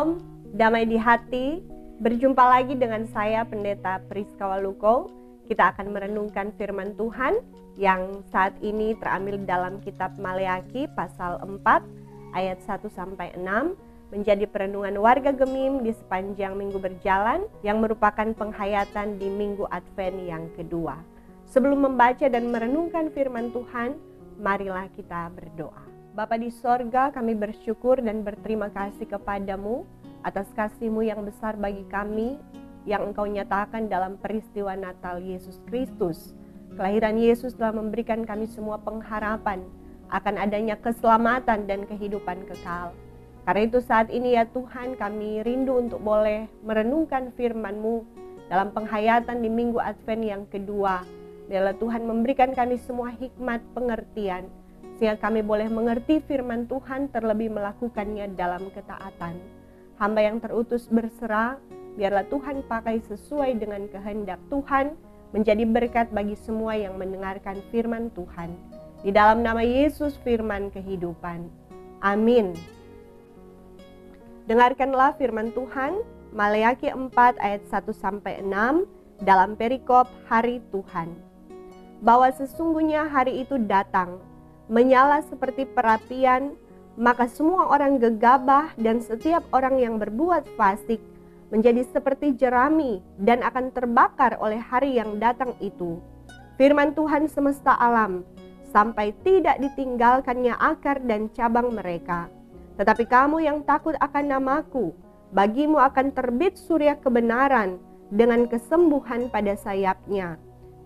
Shalom, damai di hati. Berjumpa lagi dengan saya Pendeta Priska Waluko. Kita akan merenungkan firman Tuhan yang saat ini terambil dalam kitab Maleakhi pasal 4 ayat 1-6 menjadi perenungan warga Gemim di sepanjang minggu berjalan yang merupakan penghayatan di minggu Advent yang kedua. Sebelum membaca dan merenungkan firman Tuhan, marilah kita berdoa. Bapa di sorga, kami bersyukur dan berterima kasih kepadamu atas kasih-Mu yang besar bagi kami yang Engkau nyatakan dalam peristiwa Natal Yesus Kristus. Kelahiran Yesus telah memberikan kami semua pengharapan akan adanya keselamatan dan kehidupan kekal. Karena itu saat ini ya Tuhan, kami rindu untuk boleh merenungkan firman-Mu dalam penghayatan di minggu Advent yang kedua. Biarlah Tuhan memberikan kami semua hikmat pengertian, sehingga kami boleh mengerti firman Tuhan terlebih melakukannya dalam ketaatan. Hamba yang terutus berserah, biarlah Tuhan pakai sesuai dengan kehendak Tuhan, menjadi berkat bagi semua yang mendengarkan firman Tuhan. Di dalam nama Yesus firman kehidupan. Amin. Dengarkanlah firman Tuhan, Maleakhi 4 ayat 1-6 dalam perikop hari Tuhan. Bahwa sesungguhnya hari itu datang, menyala seperti perapian, maka semua orang gegabah dan setiap orang yang berbuat fasik menjadi seperti jerami dan akan terbakar oleh hari yang datang itu. Firman Tuhan semesta alam, sampai tidak ditinggalkannya akar dan cabang mereka. Tetapi kamu yang takut akan namaku, bagimu akan terbit surya kebenaran dengan kesembuhan pada sayapnya.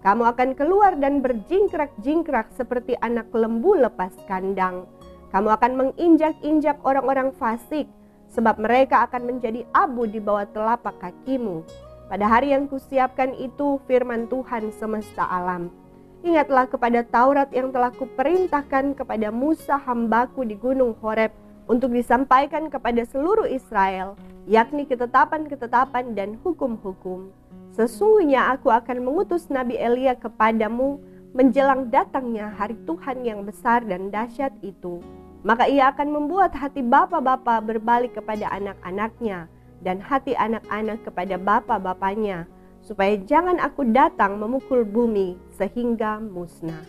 Kamu akan keluar dan berjingkrak-jingkrak seperti anak lembu lepas kandang. Kamu akan menginjak-injak orang-orang fasik, sebab mereka akan menjadi abu di bawah telapak kakimu. Pada hari yang kusiapkan itu, firman Tuhan semesta alam. Ingatlah kepada Taurat yang telah kuperintahkan kepada Musa hambaku di gunung Horeb untuk disampaikan kepada seluruh Israel, yakni ketetapan-ketetapan dan hukum-hukum. Sesungguhnya aku akan mengutus Nabi Elia kepadamu menjelang datangnya hari Tuhan yang besar dan dahsyat itu. Maka ia akan membuat hati bapa-bapa berbalik kepada anak-anaknya dan hati anak-anak kepada bapa-bapanya, supaya jangan aku datang memukul bumi sehingga musnah.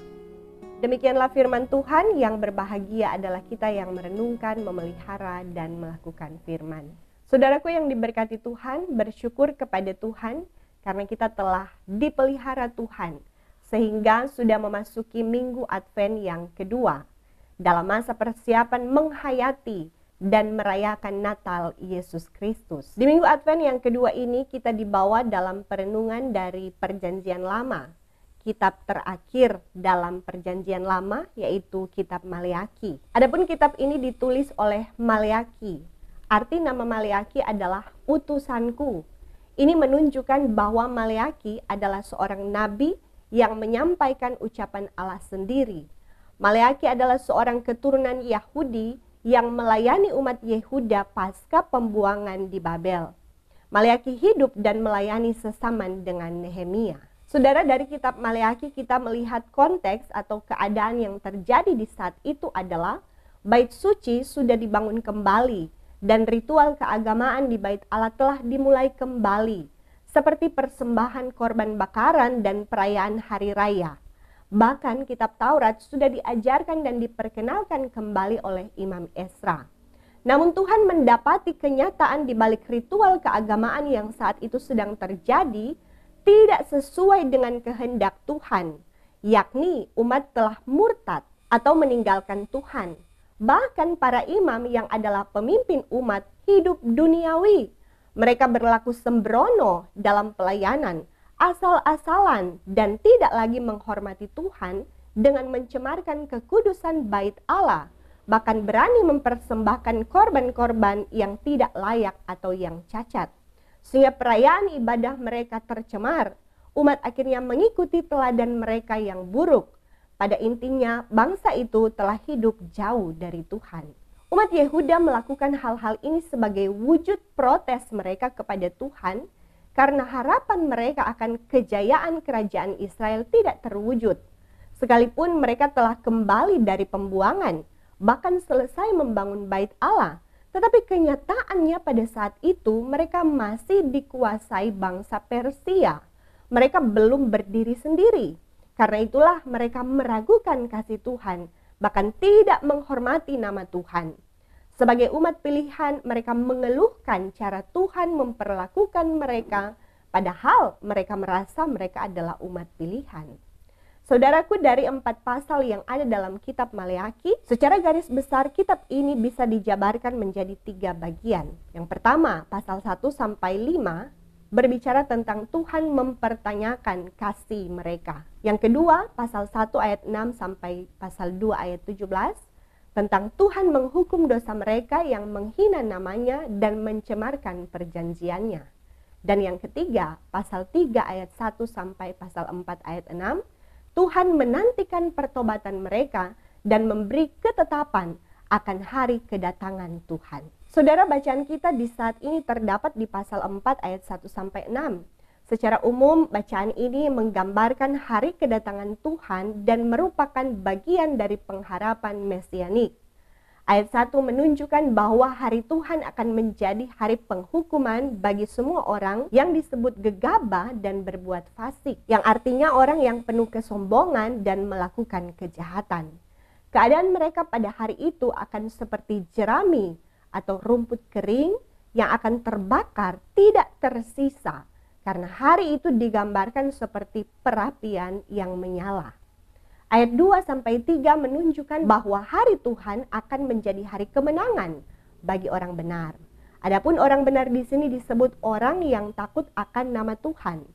Demikianlah firman Tuhan. Yang berbahagia adalah kita yang merenungkan, memelihara, dan melakukan firman. Saudaraku yang diberkati Tuhan, bersyukur kepada Tuhan karena kita telah dipelihara Tuhan, sehingga sudah memasuki minggu Advent yang kedua, dalam masa persiapan menghayati dan merayakan Natal Yesus Kristus. Di minggu Advent yang kedua ini kita dibawa dalam perenungan dari Perjanjian Lama, kitab terakhir dalam Perjanjian Lama yaitu kitab Maleakhi. Adapun kitab ini ditulis oleh Maleakhi. Arti nama Maleakhi adalah utusanku. Ini menunjukkan bahwa Maleakhi adalah seorang nabi yang menyampaikan ucapan Allah sendiri. Maleakhi adalah seorang keturunan Yahudi yang melayani umat Yehuda pasca pembuangan di Babel. Maleakhi hidup dan melayani sesaman dengan Nehemia. Saudara, dari kitab Maleakhi kita melihat konteks atau keadaan yang terjadi di saat itu adalah bait suci sudah dibangun kembali dan ritual keagamaan di bait Allah telah dimulai kembali, seperti persembahan korban bakaran dan perayaan hari raya. Bahkan kitab Taurat sudah diajarkan dan diperkenalkan kembali oleh Imam Ezra. Namun Tuhan mendapati kenyataan di balik ritual keagamaan yang saat itu sedang terjadi tidak sesuai dengan kehendak Tuhan, yakni umat telah murtad atau meninggalkan Tuhan. Bahkan para imam yang adalah pemimpin umat hidup duniawi. Mereka berlaku sembrono dalam pelayanan, asal-asalan dan tidak lagi menghormati Tuhan dengan mencemarkan kekudusan bait Allah. Bahkan berani mempersembahkan korban-korban yang tidak layak atau yang cacat. Sehingga perayaan ibadah mereka tercemar. Umat akhirnya mengikuti teladan mereka yang buruk. Pada intinya, bangsa itu telah hidup jauh dari Tuhan. Umat Yehuda melakukan hal-hal ini sebagai wujud protes mereka kepada Tuhan karena harapan mereka akan kejayaan kerajaan Israel tidak terwujud. Sekalipun mereka telah kembali dari pembuangan, bahkan selesai membangun bait Allah, Tetapi kenyataannya pada saat itu mereka masih dikuasai bangsa Persia. Mereka belum berdiri sendiri. Karena itulah mereka meragukan kasih Tuhan, bahkan tidak menghormati nama Tuhan. Sebagai umat pilihan, mereka mengeluhkan cara Tuhan memperlakukan mereka, padahal mereka merasa mereka adalah umat pilihan. Saudaraku, dari 4 pasal yang ada dalam kitab Maleakhi, secara garis besar kitab ini bisa dijabarkan menjadi 3 bagian. Yang pertama, pasal 1 sampai 5 berbicara tentang Tuhan mempertanyakan kasih mereka. Yang kedua, pasal 1 ayat 6 sampai pasal 2 ayat 17 tentang Tuhan menghukum dosa mereka yang menghina namanya dan mencemarkan perjanjiannya. Dan yang ketiga, pasal 3 ayat 1 sampai pasal 4 ayat 6, Tuhan menantikan pertobatan mereka dan memberi ketetapan akan hari kedatangan Tuhan. Saudara, bacaan kita di saat ini terdapat di pasal 4 ayat 1 sampai 6. Secara umum, bacaan ini menggambarkan hari kedatangan Tuhan dan merupakan bagian dari pengharapan mesianik. Ayat 1 menunjukkan bahwa hari Tuhan akan menjadi hari penghukuman bagi semua orang yang disebut gegabah dan berbuat fasik, yang artinya orang yang penuh kesombongan dan melakukan kejahatan. Keadaan mereka pada hari itu akan seperti jerami atau rumput kering yang akan terbakar tidak tersisa, karena hari itu digambarkan seperti perapian yang menyala. Ayat 2-3 menunjukkan bahwa hari Tuhan akan menjadi hari kemenangan bagi orang benar. Adapun orang benar di sini disebut orang yang takut akan nama Tuhan.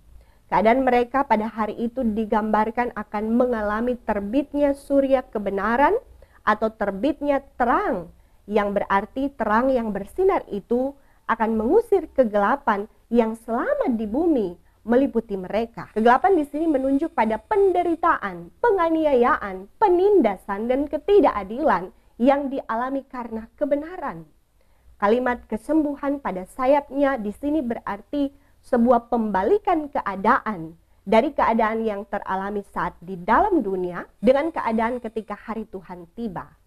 Keadaan mereka pada hari itu digambarkan akan mengalami terbitnya surya kebenaran atau terbitnya terang, yang berarti terang yang bersinar itu akan mengusir kegelapan yang selama di bumi meliputi mereka. Kegelapan di sini menunjuk pada penderitaan, penganiayaan, penindasan, dan ketidakadilan yang dialami karena kebenaran. Kalimat kesembuhan pada sayapnya di sini berarti sebuah pembalikan keadaan dari keadaan yang teralami saat di dalam dunia dengan keadaan ketika hari Tuhan tiba.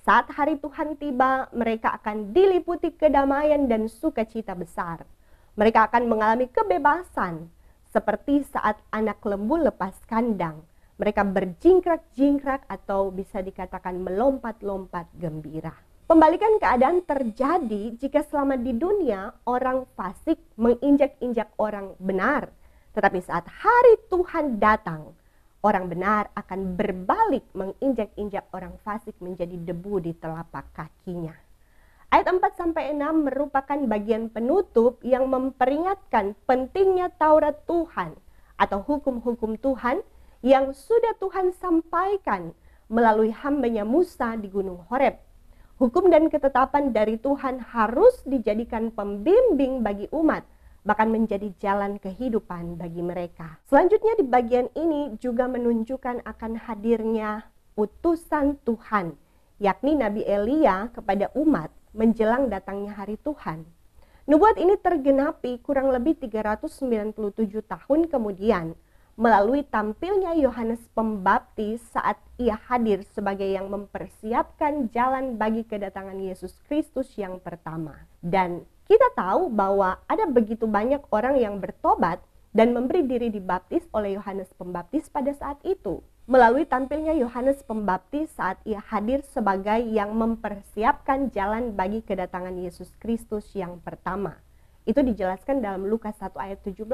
Saat hari Tuhan tiba, mereka akan diliputi kedamaian dan sukacita besar. Mereka akan mengalami kebebasan, seperti saat anak lembu lepas kandang. Mereka berjingkrak-jingkrak atau bisa dikatakan melompat-lompat gembira. Pembalikan keadaan terjadi jika selama di dunia orang fasik menginjak-injak orang benar. Tetapi saat hari Tuhan datang, orang benar akan berbalik menginjak-injak orang fasik menjadi debu di telapak kakinya. Ayat 4-6 merupakan bagian penutup yang memperingatkan pentingnya Taurat Tuhan atau hukum-hukum Tuhan yang sudah Tuhan sampaikan melalui hamba-Nya Musa di Gunung Horeb. Hukum dan ketetapan dari Tuhan harus dijadikan pembimbing bagi umat, bahkan menjadi jalan kehidupan bagi mereka. Selanjutnya di bagian ini juga menunjukkan akan hadirnya utusan Tuhan, yakni Nabi Elia kepada umat menjelang datangnya hari Tuhan. Nubuat ini tergenapi kurang lebih 397 tahun kemudian melalui tampilnya Yohanes Pembaptis saat ia hadir sebagai yang mempersiapkan jalan bagi kedatangan Yesus Kristus yang pertama. Dan kita tahu bahwa ada begitu banyak orang yang bertobat dan memberi diri dibaptis oleh Yohanes Pembaptis pada saat itu. Melalui tampilnya Yohanes Pembaptis saat ia hadir sebagai yang mempersiapkan jalan bagi kedatangan Yesus Kristus yang pertama. Itu dijelaskan dalam Lukas 1 ayat 17.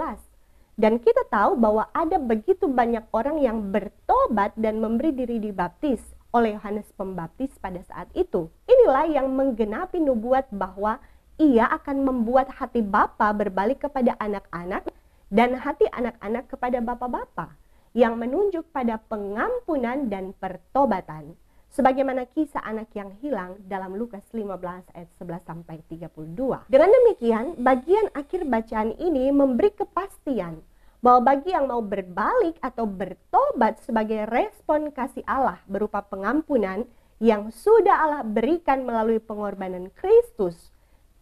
Dan kita tahu bahwa ada begitu banyak orang yang bertobat dan memberi diri dibaptis oleh Yohanes Pembaptis pada saat itu. Inilah yang menggenapi nubuat bahwa ia akan membuat hati bapa berbalik kepada anak-anak dan hati anak-anak kepada bapa-bapa, yang menunjuk pada pengampunan dan pertobatan, sebagaimana kisah anak yang hilang dalam Lukas 15 ayat 11-32. Dengan demikian, bagian akhir bacaan ini memberi kepastian bahwa bagi yang mau berbalik atau bertobat sebagai respon kasih Allah berupa pengampunan yang sudah Allah berikan melalui pengorbanan Kristus,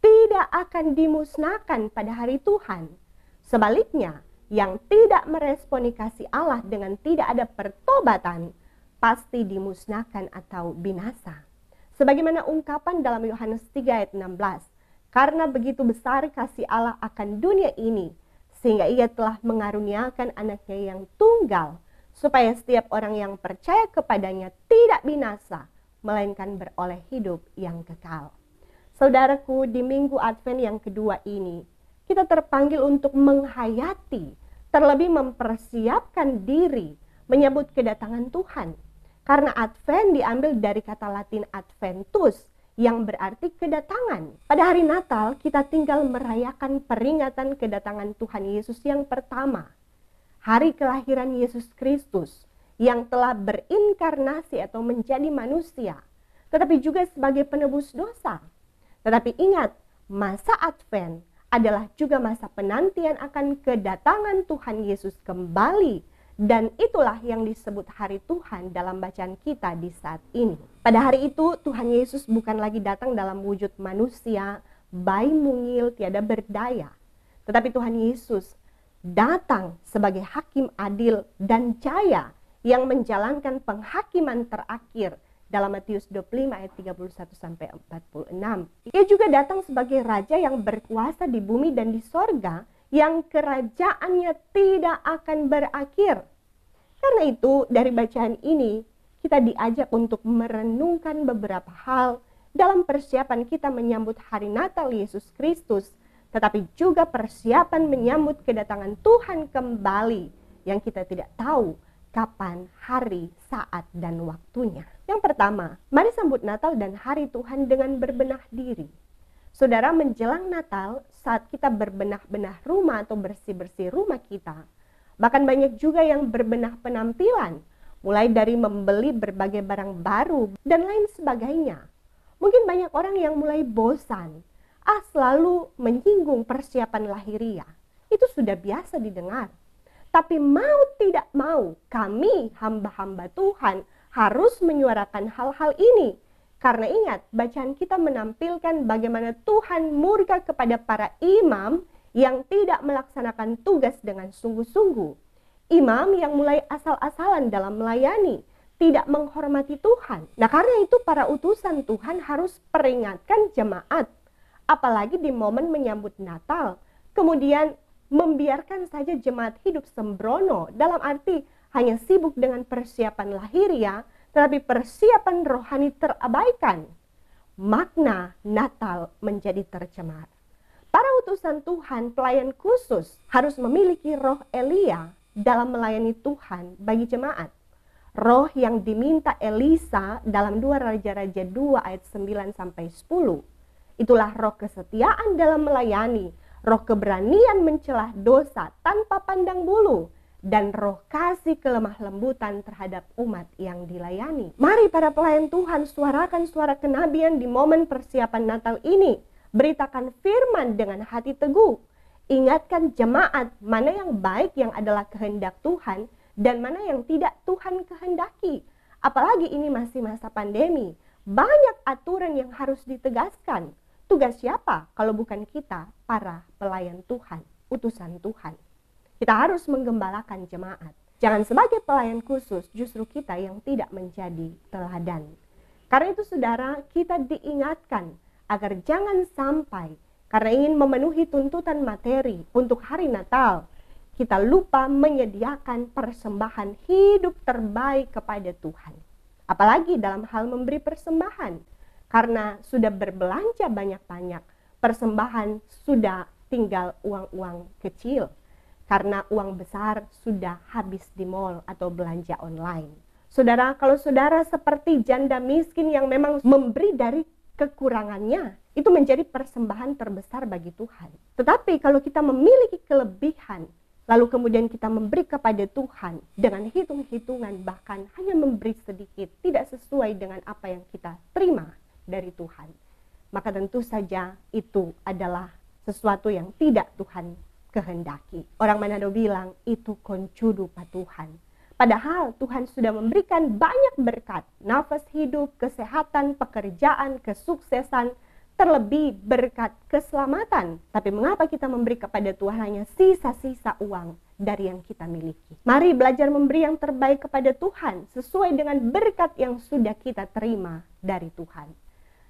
tidak akan dimusnahkan pada hari Tuhan. Sebaliknya, yang tidak meresponi kasih Allah dengan tidak ada pertobatan pasti dimusnahkan atau binasa. Sebagaimana ungkapan dalam Yohanes 3 ayat 16, karena begitu besar kasih Allah akan dunia ini, sehingga ia telah mengaruniakan anaknya yang tunggal, supaya setiap orang yang percaya kepadanya tidak binasa, melainkan beroleh hidup yang kekal. Saudaraku, di minggu Advent yang kedua ini, kita terpanggil untuk menghayati, terlebih mempersiapkan diri, menyambut kedatangan Tuhan. Karena Advent diambil dari kata Latin adventus, yang berarti kedatangan. Pada hari Natal, kita tinggal merayakan peringatan kedatangan Tuhan Yesus yang pertama. Hari kelahiran Yesus Kristus, yang telah berinkarnasi atau menjadi manusia, tetapi juga sebagai penebus dosa. Tetapi ingat, masa Advent adalah juga masa penantian akan kedatangan Tuhan Yesus kembali. Dan itulah yang disebut hari Tuhan dalam bacaan kita di saat ini. Pada hari itu Tuhan Yesus bukan lagi datang dalam wujud manusia, bayi mungil tiada berdaya. Tetapi Tuhan Yesus datang sebagai hakim adil dan jaya yang menjalankan penghakiman terakhir dalam Matius 25 ayat 31-46. Ia juga datang sebagai raja yang berkuasa di bumi dan di sorga, yang kerajaannya tidak akan berakhir. Karena itu, dari bacaan ini, kita diajak untuk merenungkan beberapa hal dalam persiapan kita menyambut hari Natal Yesus Kristus, tetapi juga persiapan menyambut kedatangan Tuhan kembali yang kita tidak tahu kapan, hari, saat, dan waktunya. Yang pertama, mari sambut Natal dan hari Tuhan dengan berbenah diri. Saudara, menjelang Natal, saat kita berbenah-benah rumah atau bersih-bersih rumah kita, bahkan banyak juga yang berbenah penampilan, mulai dari membeli berbagai barang baru dan lain sebagainya. Mungkin banyak orang yang mulai bosan, selalu menyinggung persiapan lahiriah. Itu sudah biasa didengar. Tapi mau tidak mau, kami hamba-hamba Tuhan harus menyuarakan hal-hal ini. Karena ingat, bacaan kita menampilkan bagaimana Tuhan murka kepada para imam yang tidak melaksanakan tugas dengan sungguh-sungguh. Imam yang mulai asal-asalan dalam melayani, tidak menghormati Tuhan. Nah, karena itu para utusan Tuhan harus peringatkan jemaat. Apalagi di momen menyambut Natal. Kemudian membiarkan saja jemaat hidup sembrono, dalam arti hanya sibuk dengan persiapan lahiriah, tetapi persiapan rohani terabaikan. Makna Natal menjadi tercemar. Para utusan Tuhan, pelayan khusus, harus memiliki roh Elia dalam melayani Tuhan bagi jemaat. Roh yang diminta Elisa dalam 2 Raja-Raja 2 ayat 9-10. Itulah roh kesetiaan dalam melayani, roh keberanian mencelah dosa tanpa pandang bulu, dan roh kasih kelemah lembutan terhadap umat yang dilayani. Mari para pelayan Tuhan suarakan suara kenabian di momen persiapan Natal ini. Beritakan firman dengan hati teguh. Ingatkan jemaat mana yang baik yang adalah kehendak Tuhan dan mana yang tidak Tuhan kehendaki. Apalagi ini masih masa pandemi. Banyak aturan yang harus ditegaskan. Tugas siapa kalau bukan kita, para pelayan Tuhan, utusan Tuhan? Kita harus menggembalakan jemaat. Jangan sebagai pelayan khusus, justru kita yang tidak menjadi teladan. Karena itu saudara, kita diingatkan agar jangan sampai karena ingin memenuhi tuntutan materi untuk hari Natal, kita lupa menyediakan persembahan hidup terbaik kepada Tuhan. Apalagi dalam hal memberi persembahan. Karena sudah berbelanja banyak-banyak, persembahan sudah tinggal uang-uang kecil. Karena uang besar sudah habis di mall atau belanja online. Saudara, kalau saudara seperti janda miskin yang memang memberi dari kekurangannya, itu menjadi persembahan terbesar bagi Tuhan. Tetapi kalau kita memiliki kelebihan, lalu kemudian kita memberi kepada Tuhan dengan hitung-hitungan, bahkan hanya memberi sedikit, tidak sesuai dengan apa yang kita terima dari Tuhan, maka tentu saja itu adalah sesuatu yang tidak Tuhan kehendaki. Orang Manado bilang itu koncudu pa Tuhan. Padahal Tuhan sudah memberikan banyak berkat, nafas hidup, kesehatan, pekerjaan, kesuksesan, terlebih berkat keselamatan. Tapi mengapa kita memberi kepada Tuhan hanya sisa-sisa uang dari yang kita miliki? Mari belajar memberi yang terbaik kepada Tuhan sesuai dengan berkat yang sudah kita terima dari Tuhan.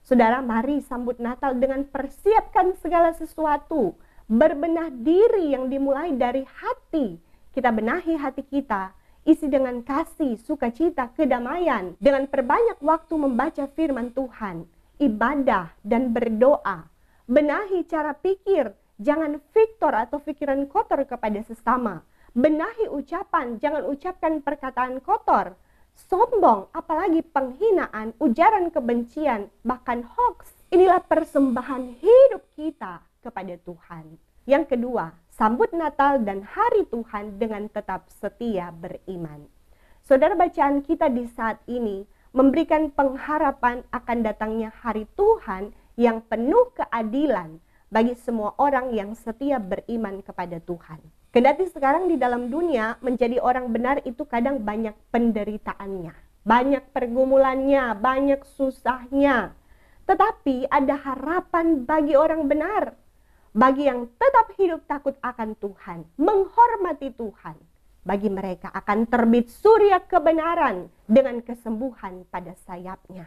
Saudara, mari sambut Natal dengan persiapkan segala sesuatu. Berbenah diri yang dimulai dari hati. Kita benahi hati kita, isi dengan kasih, sukacita, kedamaian. Dengan perbanyak waktu membaca firman Tuhan, ibadah, dan berdoa. Benahi cara pikir, jangan fiktor atau pikiran kotor kepada sesama. Benahi ucapan, jangan ucapkan perkataan kotor. Sombong, apalagi penghinaan, ujaran kebencian, bahkan hoax. Inilah persembahan hidup kita kepada Tuhan. Yang kedua, sambut Natal dan hari Tuhan dengan tetap setia beriman. Saudara, bacaan kita di saat ini memberikan pengharapan akan datangnya hari Tuhan yang penuh keadilan bagi semua orang yang setia beriman kepada Tuhan. Kendati sekarang di dalam dunia menjadi orang benar itu kadang banyak penderitaannya, banyak pergumulannya, banyak susahnya. Tetapi ada harapan bagi orang benar, bagi yang tetap hidup takut akan Tuhan, menghormati Tuhan. Bagi mereka akan terbit surya kebenaran dengan kesembuhan pada sayapnya.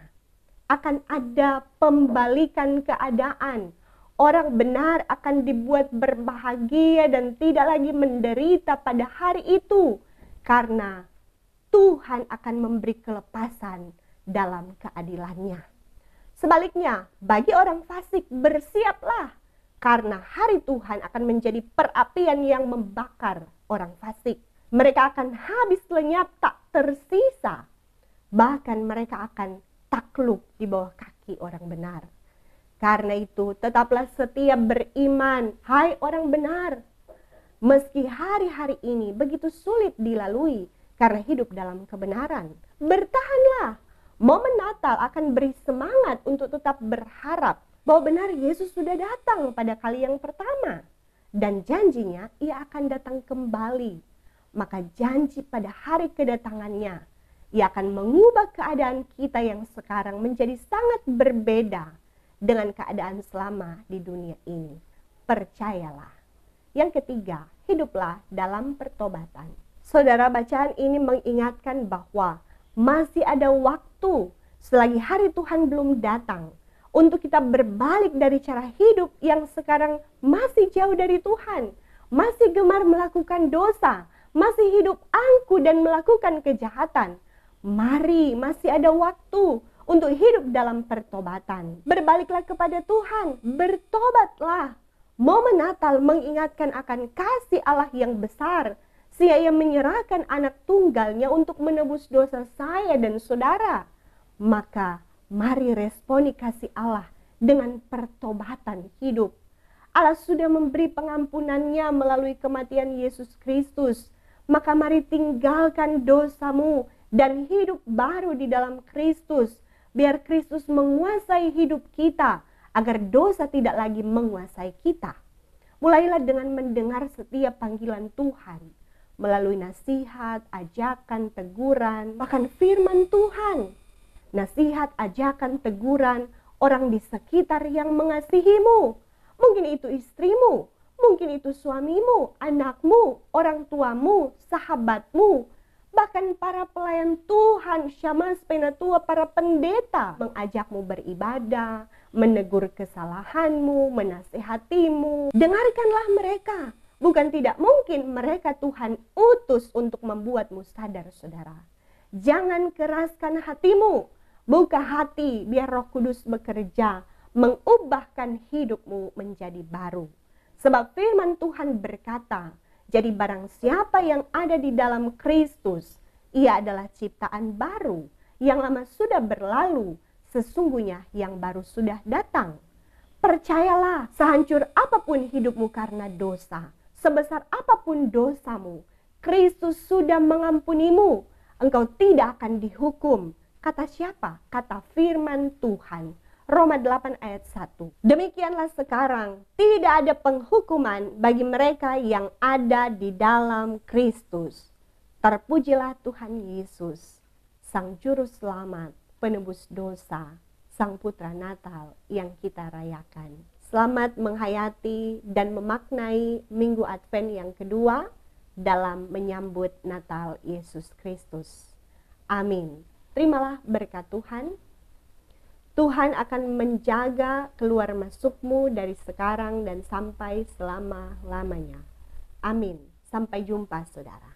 Akan ada pembalikan keadaan. Orang benar akan dibuat berbahagia dan tidak lagi menderita pada hari itu. Karena Tuhan akan memberi kelepasan dalam keadilannya. Sebaliknya, bagi orang fasik bersiaplah. Karena hari Tuhan akan menjadi perapian yang membakar orang fasik. Mereka akan habis lenyap tak tersisa. Bahkan mereka akan takluk di bawah kaki orang benar. Karena itu tetaplah setia beriman, hai orang benar. Meski hari-hari ini begitu sulit dilalui karena hidup dalam kebenaran. Bertahanlah. Momen Natal akan beri semangat untuk tetap berharap bahwa benar Yesus sudah datang pada kali yang pertama. Dan janjinya ia akan datang kembali. Maka janji pada hari kedatangannya, ia akan mengubah keadaan kita yang sekarang menjadi sangat berbeda dengan keadaan selama di dunia ini. Percayalah. Yang ketiga, hiduplah dalam pertobatan. Saudara, bacaan ini mengingatkan bahwa masih ada waktu selagi hari Tuhan belum datang untuk kita berbalik dari cara hidup yang sekarang masih jauh dari Tuhan, masih gemar melakukan dosa, masih hidup angkuh dan melakukan kejahatan. Mari, masih ada waktu untuk hidup dalam pertobatan. Berbaliklah kepada Tuhan, bertobatlah. Momen Natal mengingatkan akan kasih Allah yang besar, sehingga ia menyerahkan anak tunggalnya untuk menebus dosa saya dan saudara. Maka mari responi kasih Allah dengan pertobatan hidup. Allah sudah memberi pengampunannya melalui kematian Yesus Kristus. Maka mari tinggalkan dosamu dan hidup baru di dalam Kristus. Biar Kristus menguasai hidup kita agar dosa tidak lagi menguasai kita. Mulailah dengan mendengar setiap panggilan Tuhan melalui nasihat, ajakan, teguran, bahkan firman Tuhan. Nasihat, ajakan, teguran orang di sekitar yang mengasihimu. Mungkin itu istrimu, mungkin itu suamimu, anakmu, orang tuamu, sahabatmu, bahkan para pelayan Tuhan, syamas penatua, para pendeta mengajakmu beribadah, menegur kesalahanmu, menasihatimu. Dengarkanlah mereka. Bukan tidak mungkin mereka Tuhan utus untuk membuatmu sadar, saudara. Jangan keraskan hatimu. Buka hati biar Roh Kudus bekerja, mengubahkan hidupmu menjadi baru. Sebab firman Tuhan berkata, jadi barang siapa yang ada di dalam Kristus, ia adalah ciptaan baru. Yang lama sudah berlalu, sesungguhnya yang baru sudah datang. Percayalah, sehancur apapun hidupmu karena dosa, sebesar apapun dosamu, Kristus sudah mengampunimu. Engkau tidak akan dihukum. Kata siapa? Kata firman Tuhan. Roma 8 ayat 1. Demikianlah sekarang tidak ada penghukuman bagi mereka yang ada di dalam Kristus. Terpujilah Tuhan Yesus, Sang Juru Selamat, penebus dosa, Sang Putra Natal yang kita rayakan. Selamat menghayati dan memaknai Minggu Advent yang kedua dalam menyambut Natal Yesus Kristus. Amin. Terimalah berkat Tuhan. Tuhan akan menjaga keluar masukmu dari sekarang dan sampai selama-lamanya. Amin. Sampai jumpa, saudara.